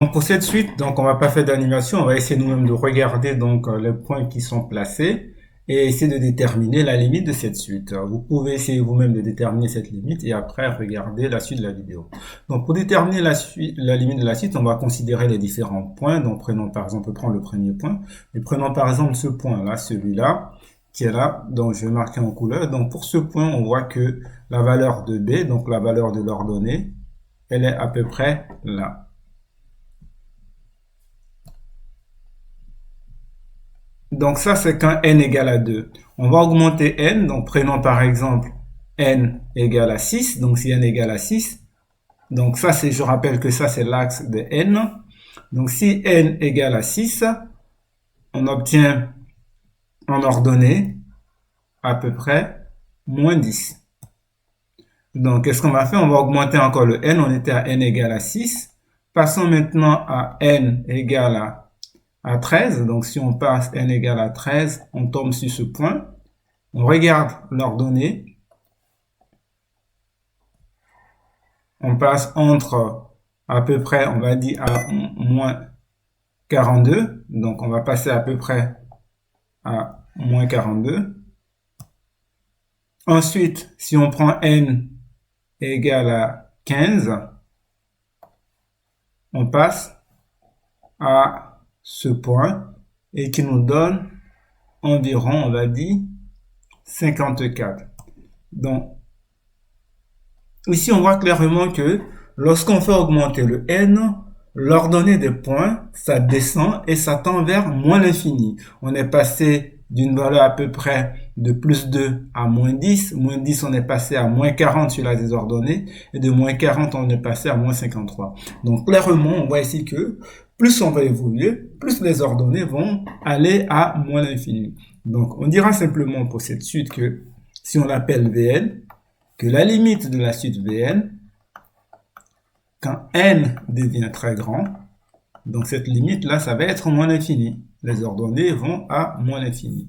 Donc pour cette suite, donc on va pas faire d'animation, on va essayer nous-mêmes de regarder donc les points qui sont placés et essayer de déterminer la limite de cette suite. Vous pouvez essayer vous-même de déterminer cette limite et après regarder la suite de la vidéo. Donc pour déterminer la limite de la suite, on va considérer les différents points. Donc prenons par exemple, on prend le premier point, et prenons par exemple ce point-là, celui-là, qui est là, donc je vais marquer en couleur. Donc pour ce point, on voit que la valeur de B, donc la valeur de l'ordonnée, elle est à peu près là. Donc ça, c'est quand n égale à 2. On va augmenter n, donc prenons par exemple n égale à 6, donc si n égale à 6, donc ça c'est, je rappelle que ça c'est l'axe de n, donc si n égale à 6, on obtient en ordonnée à peu près moins 10. Donc qu'est-ce qu'on va faire? On va augmenter encore le n, on était à n égale à 6, passons maintenant à n égale à 13, donc si on passe n égale à 13, on tombe sur ce point. On regarde l'ordonnée. On passe entre à peu près, on va dire, à moins 42. Donc, on va passer à peu près à moins 42. Ensuite, si on prend n égale à 15, on passe à ce point et qui nous donne environ, on va dire, 54. Donc, ici, on voit clairement que lorsqu'on fait augmenter le n, l'ordonnée des points, ça descend et ça tend vers moins l'infini. On est passé d'une valeur à peu près de plus 2 à moins 10. Moins 10, on est passé à moins 40 sur la désordonnée. Et de moins 40, on est passé à moins 53. Donc, clairement, on voit ici que plus on va évoluer, plus les ordonnées vont aller à moins l'infini. Donc, on dira simplement pour cette suite que si on l'appelle Vn, que la limite de la suite Vn, quand n devient très grand, donc cette limite-là, ça va être moins l'infini. Les ordonnées vont à moins l'infini.